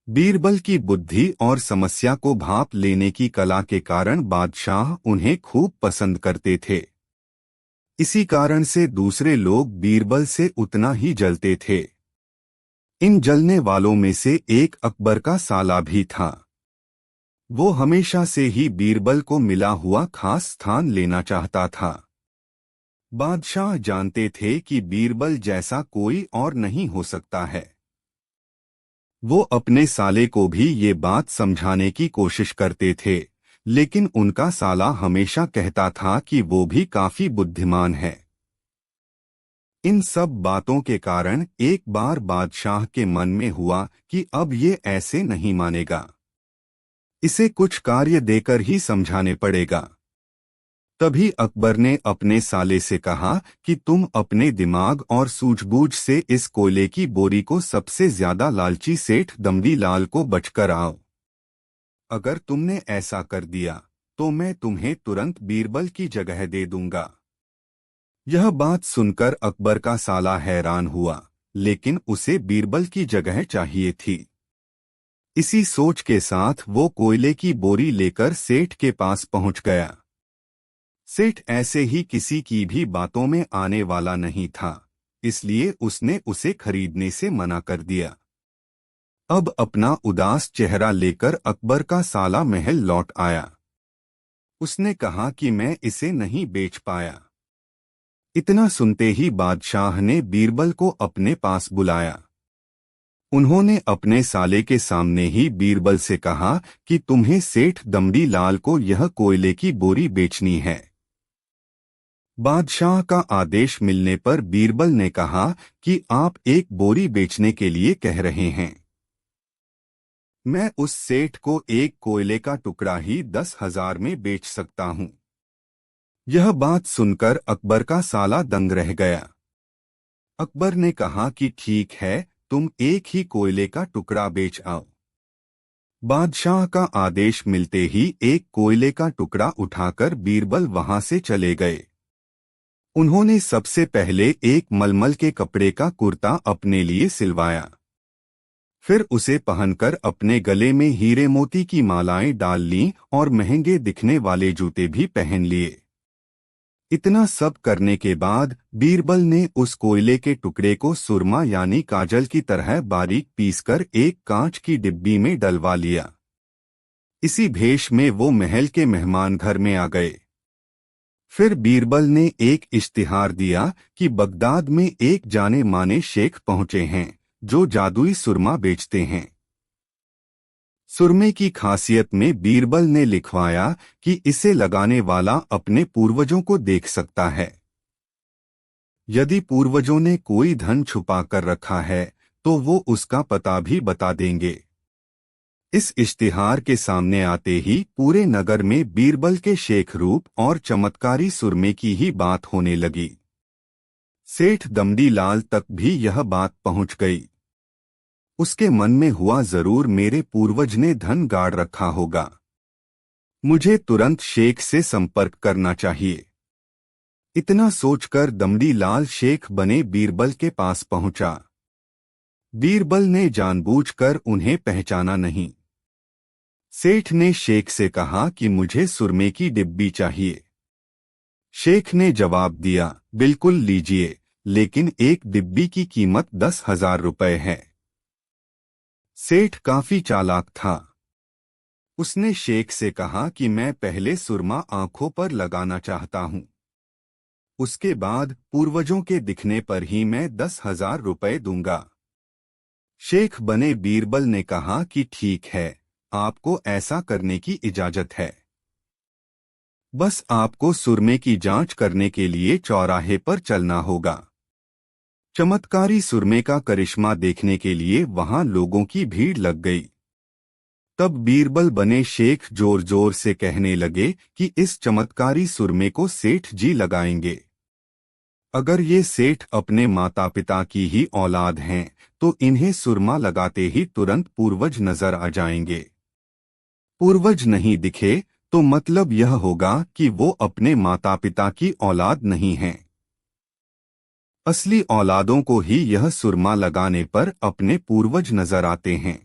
बीरबल की बुद्धि और समस्या को भांप लेने की कला के कारण बादशाह उन्हें खूब पसंद करते थे। इसी कारण से दूसरे लोग बीरबल से उतना ही जलते थे। इन जलने वालों में से एक अकबर का साला भी था। वो हमेशा से ही बीरबल को मिला हुआ खास स्थान लेना चाहता था। बादशाह जानते थे कि बीरबल जैसा कोई और नहीं हो सकता है। वो अपने साले को भी ये बात समझाने की कोशिश करते थे, लेकिन उनका साला हमेशा कहता था कि वो भी काफी बुद्धिमान है। इन सब बातों के कारण एक बार बादशाह के मन में हुआ कि अब ये ऐसे नहीं मानेगा, इसे कुछ कार्य देकर ही समझाने पड़ेगा। तभी अकबर ने अपने साले से कहा कि तुम अपने दिमाग और सूझबूझ से इस कोयले की बोरी को सबसे ज्यादा लालची सेठ दमड़ी लाल को बचकर आओ। अगर तुमने ऐसा कर दिया तो मैं तुम्हें तुरंत बीरबल की जगह दे दूंगा। यह बात सुनकर अकबर का साला हैरान हुआ, लेकिन उसे बीरबल की जगह चाहिए थी। इसी सोच के साथ वो कोयले की बोरी लेकर सेठ के पास पहुंच गया। सेठ ऐसे ही किसी की भी बातों में आने वाला नहीं था, इसलिए उसने उसे खरीदने से मना कर दिया। अब अपना उदास चेहरा लेकर अकबर का साला महल लौट आया। उसने कहा कि मैं इसे नहीं बेच पाया। इतना सुनते ही बादशाह ने बीरबल को अपने पास बुलाया। उन्होंने अपने साले के सामने ही बीरबल से कहा कि तुम्हें सेठ दमड़ी लाल को यह कोयले की बोरी बेचनी है। बादशाह का आदेश मिलने पर बीरबल ने कहा कि आप एक बोरी बेचने के लिए कह रहे हैं। मैं उस सेठ को एक कोयले का टुकड़ा ही 10,000 में बेच सकता हूं। यह बात सुनकर अकबर का साला दंग रह गया। अकबर ने कहा कि ठीक है, तुम एक ही कोयले का टुकड़ा बेच आओ। बादशाह का आदेश मिलते ही एक कोयले का टुकड़ा उठाकर बीरबल वहां से चले गए। उन्होंने सबसे पहले एक मलमल के कपड़े का कुर्ता अपने लिए सिलवाया। फिर उसे पहनकर अपने गले में हीरे मोती की मालाएं डाल लीं और महंगे दिखने वाले जूते भी पहन लिए। इतना सब करने के बाद बीरबल ने उस कोयले के टुकड़े को सुरमा यानी काजल की तरह बारीक पीसकर एक कांच की डिब्बी में डलवा लिया। इसी भेष में वो महल के मेहमान घर में आ गए। फिर बीरबल ने एक इश्तिहार दिया कि बगदाद में एक जाने माने शेख पहुंचे हैं जो जादुई सुरमा बेचते हैं। सुरमे की खासियत में बीरबल ने लिखवाया कि इसे लगाने वाला अपने पूर्वजों को देख सकता है। यदि पूर्वजों ने कोई धन छुपा कर रखा है तो वो उसका पता भी बता देंगे। इस इश्तिहार के सामने आते ही पूरे नगर में बीरबल के शेख रूप और चमत्कारी सुरमे की ही बात होने लगी। सेठ दमड़ी लाल तक भी यह बात पहुंच गई। उसके मन में हुआ, जरूर मेरे पूर्वज ने धन गाड़ रखा होगा। मुझे तुरंत शेख से संपर्क करना चाहिए। इतना सोचकर दमड़ी लाल शेख बने बीरबल के पास पहुंचा। बीरबल ने जानबूझकर उन्हें पहचाना नहीं। सेठ ने शेख से कहा कि मुझे सुरमे की डिब्बी चाहिए। शेख ने जवाब दिया, बिल्कुल लीजिए, लेकिन एक डिब्बी की कीमत 10,000 रुपए है। सेठ काफी चालाक था। उसने शेख से कहा कि मैं पहले सुरमा आंखों पर लगाना चाहता हूं, उसके बाद पूर्वजों के दिखने पर ही मैं 10,000 रुपए दूंगा। शेख बने बीरबल ने कहा कि ठीक है, आपको ऐसा करने की इजाजत है। बस आपको सुरमे की जांच करने के लिए चौराहे पर चलना होगा। चमत्कारी सुरमे का करिश्मा देखने के लिए वहां लोगों की भीड़ लग गई। तब बीरबल बने शेख जोर जोर से कहने लगे कि इस चमत्कारी सुरमे को सेठ जी लगाएंगे। अगर ये सेठ अपने माता पिता की ही औलाद हैं तो इन्हें सुरमा लगाते ही तुरंत पूर्वज नजर आ जाएंगे। पूर्वज नहीं दिखे तो मतलब यह होगा कि वो अपने माता पिता की औलाद नहीं हैं। असली औलादों को ही यह सुरमा लगाने पर अपने पूर्वज नजर आते हैं।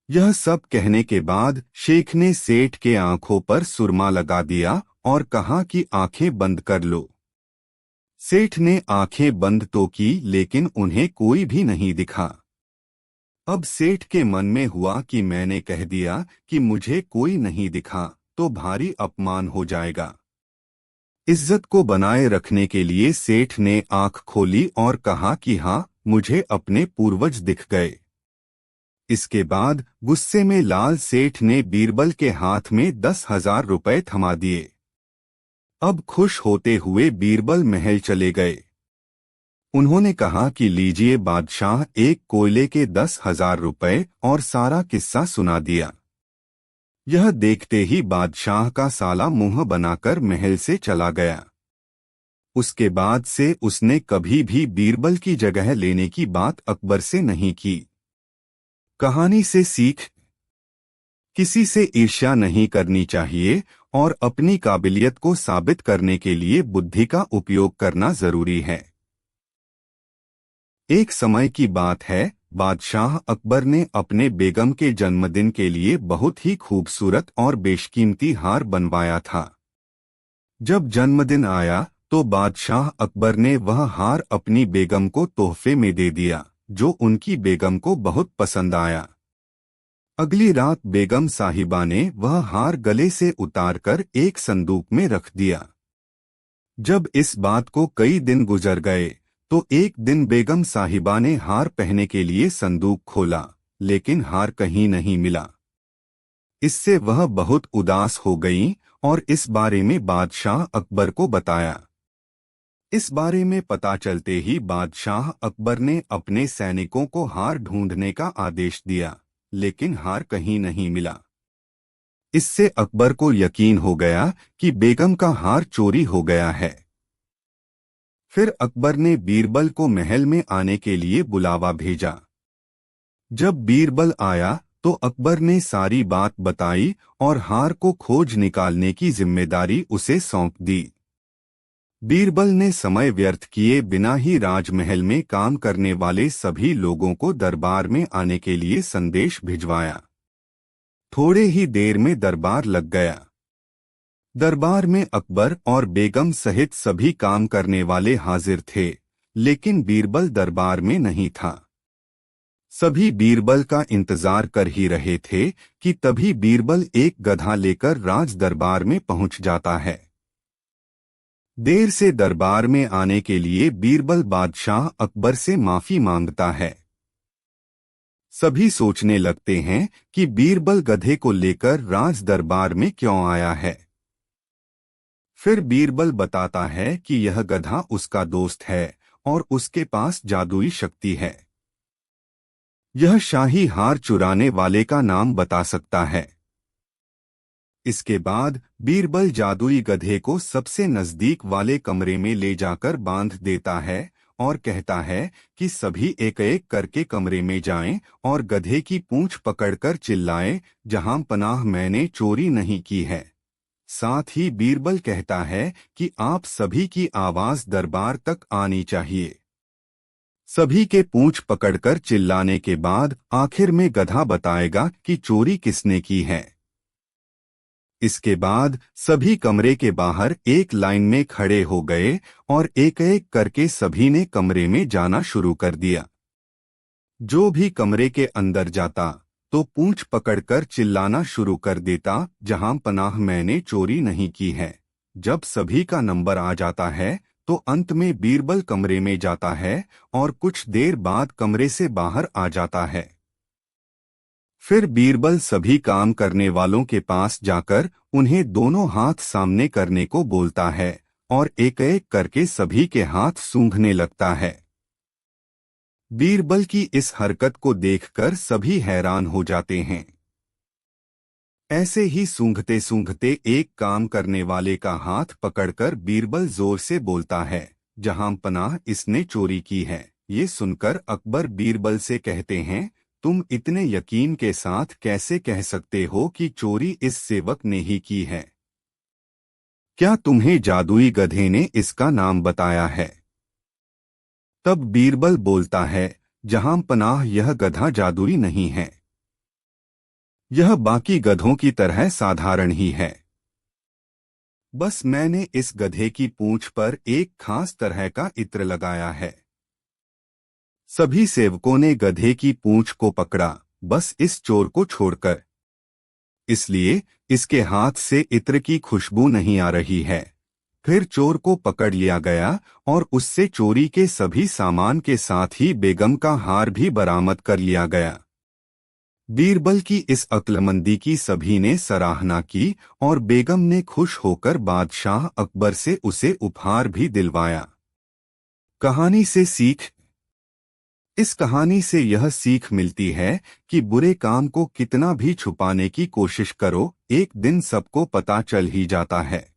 यह सब कहने के बाद शेख ने सेठ के आंखों पर सुरमा लगा दिया और कहा कि आंखें बंद कर लो। सेठ ने आंखें बंद तो की लेकिन उन्हें कोई भी नहीं दिखा। अब सेठ के मन में हुआ कि मैंने कह दिया कि मुझे कोई नहीं दिखा तो भारी अपमान हो जाएगा। इज्जत को बनाए रखने के लिए सेठ ने आंख खोली और कहा कि हाँ, मुझे अपने पूर्वज दिख गए। इसके बाद गुस्से में लाल सेठ ने बीरबल के हाथ में 10,000 रुपए थमा दिए। अब खुश होते हुए बीरबल महल चले गए। उन्होंने कहा कि लीजिए बादशाह, एक कोयले के 10,000 रुपए, और सारा किस्सा सुना दिया। यह देखते ही बादशाह का साला मुंह बनाकर महल से चला गया। उसके बाद से उसने कभी भी बीरबल की जगह लेने की बात अकबर से नहीं की। कहानी से सीख: किसी से ईर्ष्या नहीं करनी चाहिए और अपनी काबिलियत को साबित करने के लिए बुद्धि का उपयोग करना जरूरी है। एक समय की बात है, बादशाह अकबर ने अपने बेगम के जन्मदिन के लिए बहुत ही खूबसूरत और बेशकीमती हार बनवाया था। जब जन्मदिन आया तो बादशाह अकबर ने वह हार अपनी बेगम को तोहफे में दे दिया, जो उनकी बेगम को बहुत पसंद आया। अगली रात बेगम साहिबा ने वह हार गले से उतारकर एक संदूक में रख दिया। जब इस बात को कई दिन गुजर गए तो एक दिन बेगम साहिबा ने हार पहनने के लिए संदूक खोला, लेकिन हार कहीं नहीं मिला। इससे वह बहुत उदास हो गईं और इस बारे में बादशाह अकबर को बताया। इस बारे में पता चलते ही बादशाह अकबर ने अपने सैनिकों को हार ढूंढने का आदेश दिया, लेकिन हार कहीं नहीं मिला। इससे अकबर को यकीन हो गया कि बेगम का हार चोरी हो गया है। फिर अकबर ने बीरबल को महल में आने के लिए बुलावा भेजा। जब बीरबल आया तो अकबर ने सारी बात बताई और हार को खोज निकालने की जिम्मेदारी उसे सौंप दी। बीरबल ने समय व्यर्थ किए बिना ही राजमहल में काम करने वाले सभी लोगों को दरबार में आने के लिए संदेश भिजवाया। थोड़े ही देर में दरबार लग गया। दरबार में अकबर और बेगम सहित सभी काम करने वाले हाजिर थे, लेकिन बीरबल दरबार में नहीं था। सभी बीरबल का इंतजार कर ही रहे थे कि तभी बीरबल एक गधा लेकर राज दरबार में पहुंच जाता है। देर से दरबार में आने के लिए बीरबल बादशाह अकबर से माफी मांगता है। सभी सोचने लगते हैं कि बीरबल गधे को लेकर राज दरबार में क्यों आया है। फिर बीरबल बताता है कि यह गधा उसका दोस्त है और उसके पास जादुई शक्ति है। यह शाही हार चुराने वाले का नाम बता सकता है। इसके बाद बीरबल जादुई गधे को सबसे नजदीक वाले कमरे में ले जाकर बांध देता है और कहता है कि सभी एक एक करके कमरे में जाएं और गधे की पूंछ पकड़कर चिल्लाएं, जहां पनाह मैंने चोरी नहीं की है। साथ ही बीरबल कहता है कि आप सभी की आवाज दरबार तक आनी चाहिए। सभी के पूंछ पकड़कर चिल्लाने के बाद आखिर में गधा बताएगा कि चोरी किसने की है। इसके बाद सभी कमरे के बाहर एक लाइन में खड़े हो गए और एक एक करके सभी ने कमरे में जाना शुरू कर दिया। जो भी कमरे के अंदर जाता तो पूंछ पकड़कर चिल्लाना शुरू कर देता, जहां पनाह मैंने चोरी नहीं की है। जब सभी का नंबर आ जाता है तो अंत में बीरबल कमरे में जाता है और कुछ देर बाद कमरे से बाहर आ जाता है। फिर बीरबल सभी काम करने वालों के पास जाकर उन्हें दोनों हाथ सामने करने को बोलता है और एक एक करके सभी के हाथ सूंघने लगता है। बीरबल की इस हरकत को देखकर सभी हैरान हो जाते हैं। ऐसे ही सूंघते सूंघते एक काम करने वाले का हाथ पकड़कर बीरबल जोर से बोलता है, जहां पनाह इसने चोरी की है। ये सुनकर अकबर बीरबल से कहते हैं, तुम इतने यकीन के साथ कैसे कह सकते हो कि चोरी इस सेवक ने ही की है? क्या तुम्हें जादुई गधे ने इसका नाम बताया है? तब बीरबल बोलता है, जहां पनाह यह गधा जादुई नहीं है। यह बाकी गधों की तरह साधारण ही है। बस मैंने इस गधे की पूंछ पर एक खास तरह का इत्र लगाया है। सभी सेवकों ने गधे की पूंछ को पकड़ा, बस इस चोर को छोड़कर। इसलिए इसके हाथ से इत्र की खुशबू नहीं आ रही है। फिर चोर को पकड़ लिया गया और उससे चोरी के सभी सामान के साथ ही बेगम का हार भी बरामद कर लिया गया। बीरबल की इस अक्लमंदी की सभी ने सराहना की और बेगम ने खुश होकर बादशाह अकबर से उसे उपहार भी दिलवाया। कहानी से सीख। इस कहानी से यह सीख मिलती है कि बुरे काम को कितना भी छुपाने की कोशिश करो, एक दिन सबको पता चल ही जाता है।